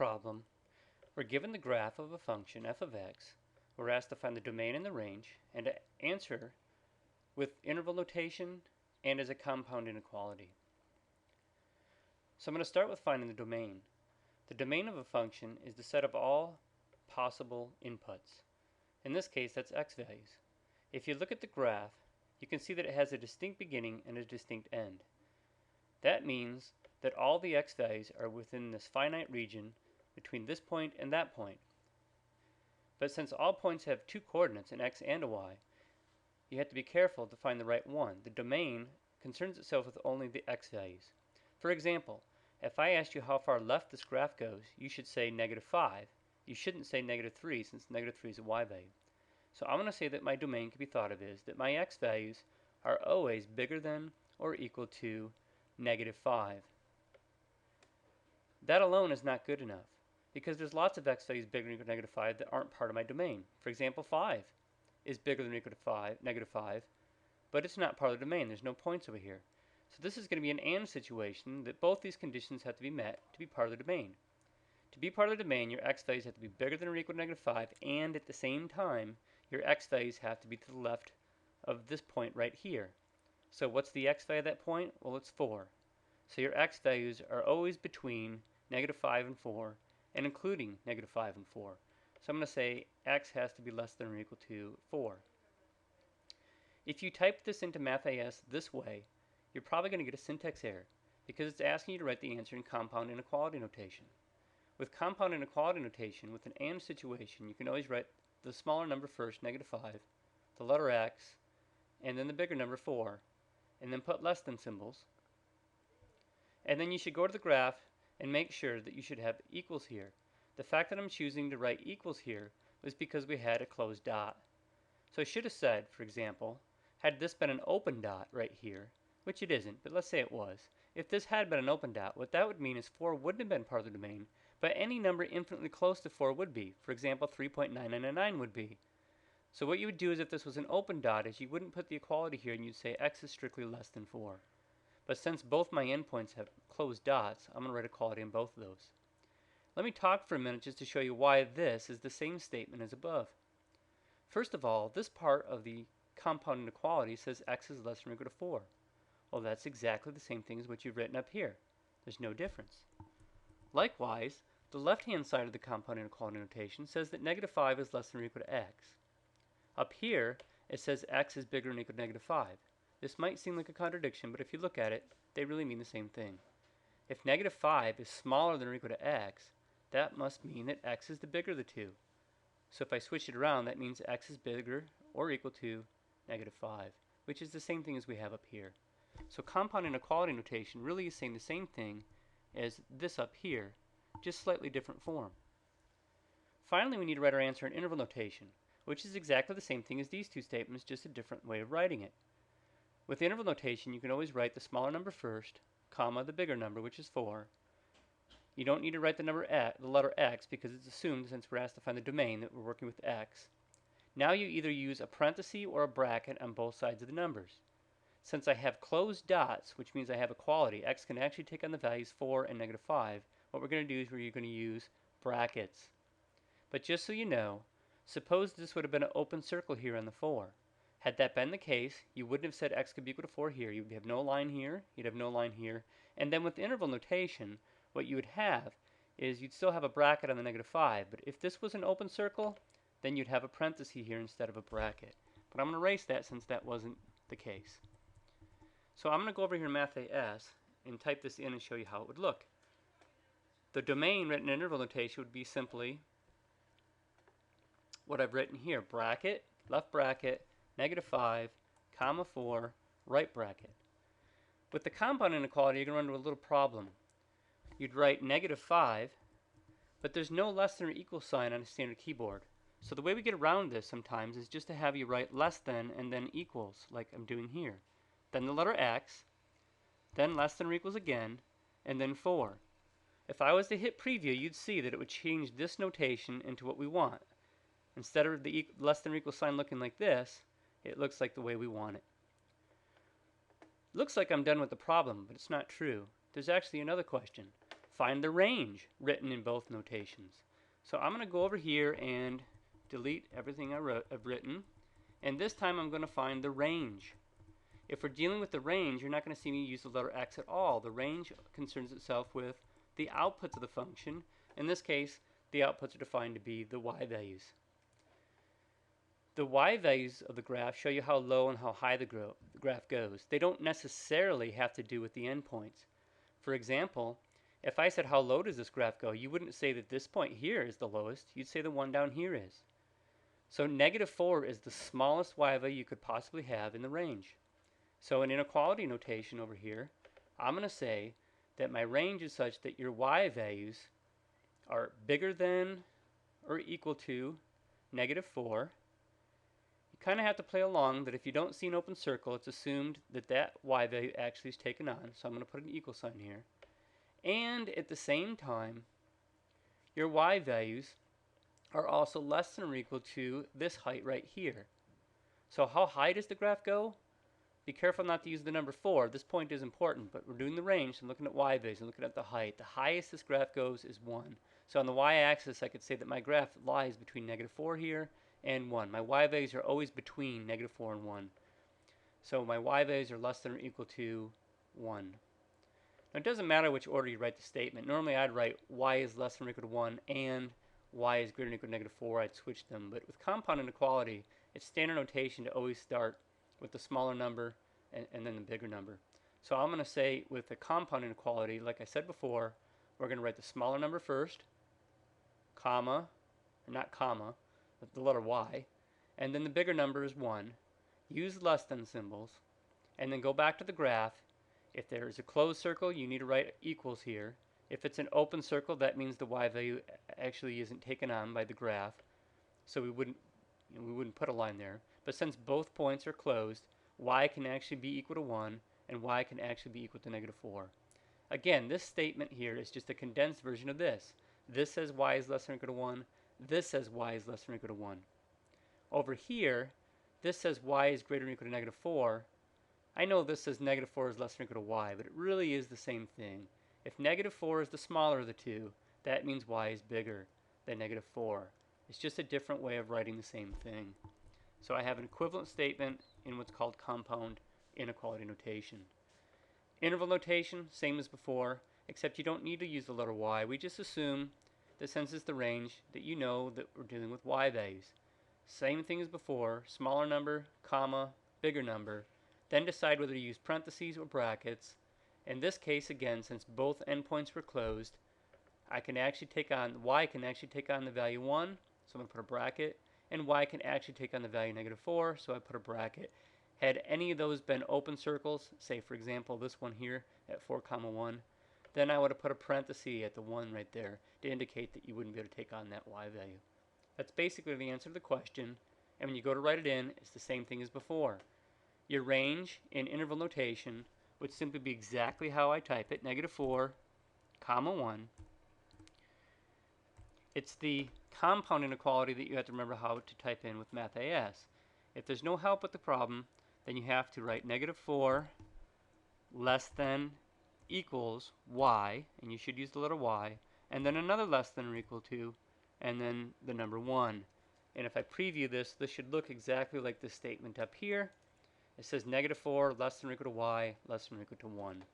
problem, we're given the graph of a function f of x. We're asked to find the domain and the range, and to answer with interval notation and as a compound inequality. So I'm going to start with finding the domain. The domain of a function is the set of all possible inputs. In this case, that's x values. If you look at the graph, you can see that it has a distinct beginning and a distinct end. That means that all the x values are within this finite region between this point and that point. But since all points have two coordinates, an x and a y, you have to be careful to find the right one. The domain concerns itself with only the x values. For example, if I asked you how far left this graph goes, you should say -5. You shouldn't say -3 since -3 is a y value. So I'm going to say that my domain can be thought of as that my x values are always bigger than or equal to -5. That alone is not good enough because there's lots of x values bigger than or equal to -5 that aren't part of my domain. For example, 5 is bigger than or equal to -5, but it's not part of the domain. There's no points over here. So this is going to be an AND situation that both these conditions have to be met to be part of the domain. To be part of the domain, your x values have to be bigger than or equal to -5, and at the same time, your x values have to be to the left of this point right here. So what's the x value at that point? Well, it's 4. So your x values are always between -5 and 4, and including -5 and 4. So I'm going to say x has to be less than or equal to 4. If you type this into MathAS this way, you're probably going to get a syntax error because it's asking you to write the answer in compound inequality notation. With compound inequality notation, with an AND situation, you can always write the smaller number first, -5, the letter x, and then the bigger number 4, and then put less than symbols. And then you should go to the graph and make sure that you should have equals here. The fact that I'm choosing to write equals here was because we had a closed dot. So I should have said, for example, had this been an open dot right here, which it isn't, but let's say it was. If this had been an open dot, what that would mean is 4 wouldn't have been part of the domain, but any number infinitely close to 4 would be. For example, 3.999 would be. So what you would do is if this was an open dot is you wouldn't put the equality here and you'd say x is strictly less than 4. But since both my endpoints have closed dots, I'm going to write equality in both of those. Let me talk for a minute just to show you why this is the same statement as above. First of all, this part of the compound inequality says x is less than or equal to 4. Well, that's exactly the same thing as what you've written up here. There's no difference. Likewise, the left-hand side of the compound inequality notation says that -5 is less than or equal to x. Up here, it says x is bigger than or equal to -5. This might seem like a contradiction, but if you look at it, they really mean the same thing. If -5 is smaller than or equal to x, that must mean that x is the bigger of the two. So if I switch it around, that means x is bigger or equal to -5, which is the same thing as we have up here. So compound inequality notation really is saying the same thing as this up here, just slightly different form. Finally, we need to write our answer in interval notation, which is exactly the same thing as these two statements, just a different way of writing it. With interval notation, you can always write the smaller number first, comma, the bigger number, which is 4. You don't need to write the letter x because it's assumed, since we're asked to find the domain, that we're working with x. Now you either use a parenthesis or a bracket on both sides of the numbers. Since I have closed dots, which means I have equality, x can actually take on the values 4 and -5. What we're going to do is we're going to use brackets. But just so you know, suppose this would have been an open circle here on the 4. Had that been the case, you wouldn't have said x could be equal to 4 here. You would have no line here, you'd have no line here. And then with interval notation, what you would have is you'd still have a bracket on the -5. But if this was an open circle, then you'd have a parenthesis here instead of a bracket. But I'm going to erase that since that wasn't the case. So I'm going to go over here in MathAS and type this in and show you how it would look. The domain written in interval notation would be simply what I've written here. Bracket, left bracket, -5, comma 4, right bracket. With the compound inequality, you're going to run into a little problem. You'd write -5, but there's no less than or equal sign on a standard keyboard. So the way we get around this sometimes is just to have you write less than and then equals, like I'm doing here. Then the letter x, then less than or equals again, and then 4. If I was to hit preview, you'd see that it would change this notation into what we want. Instead of the less than or equal sign looking like this, it looks like the way we want it. Looks like I'm done with the problem, but it's not true. There's actually another question. find the range written in both notations. So I'm going to go over here and delete everything I've written, and this time I'm going to find the range. If we're dealing with the range, you're not going to see me use the letter x at all. The range concerns itself with the outputs of the function. In this case, the outputs are defined to be the y values. The y values of the graph show you how low and how high the graph goes. They don't necessarily have to do with the endpoints. For example, if I said how low does this graph go, you wouldn't say that this point here is the lowest. You'd say the one down here is. So -4 is the smallest y value you could possibly have in the range. So in inequality notation over here, I'm going to say that my range is such that your y values are bigger than or equal to -4. You kind of have to play along that if you don't see an open circle, it's assumed that that y value actually is taken on. So I'm going to put an equal sign here. And at the same time, your y values are also less than or equal to this height right here. So how high does the graph go? Be careful not to use the number 4. This point is important, but we're doing the range, so I'm looking at y values, I'm looking at the height. The highest this graph goes is 1. So on the y-axis, I could say that my graph lies between -4 here and 1. My y values are always between -4 and 1. So my y values are less than or equal to 1. Now it doesn't matter which order you write the statement. Normally I'd write y is less than or equal to 1 and y is greater than or equal to -4. I'd switch them. But with compound inequality, it's standard notation to always start with the smaller number and then the bigger number. So I'm going to say with the compound inequality, like I said before, we're going to write the smaller number first, comma, or not comma, but the letter y, and then the bigger number is 1. Use less than symbols, and then go back to the graph. If there is a closed circle, you need to write equals here. If it's an open circle, that means the y value actually isn't taken on by the graph, so we wouldn't put a line there. But since both points are closed, y can actually be equal to 1, and y can actually be equal to -4. Again, this statement here is just a condensed version of this. This says y is less than or equal to 1. This says y is less than or equal to 1. Over here, this says y is greater than or equal to -4. I know this says -4 is less than or equal to y, but it really is the same thing. If -4 is the smaller of the two, that means y is bigger than -4. It's just a different way of writing the same thing. So I have an equivalent statement in what's called compound inequality notation. Interval notation, same as before, except you don't need to use the letter y. We just assume that since it's the range, that you know that we're dealing with y values. Same thing as before, smaller number, comma, bigger number. Then decide whether to use parentheses or brackets. In this case, again, since both endpoints were closed, y can actually take on the value 1, so I'm going to put a bracket, and y can actually take on the value -4, so I put a bracket. Had any of those been open circles, say for example this one here at 4, 1, then I would have put a parenthesis at the 1 right there to indicate that you wouldn't be able to take on that y value. That's basically the answer to the question, and when you go to write it in, it's the same thing as before. Your range in interval notation would simply be exactly how I type it, -4, 1. It's the compound inequality that you have to remember how to type in with MathAS. If there's no help with the problem, then you have to write -4 less than equals y, and you should use the letter y, and then another less than or equal to, and then the number 1. And if I preview this, this should look exactly like this statement up here. It says -4 less than or equal to y less than or equal to 1.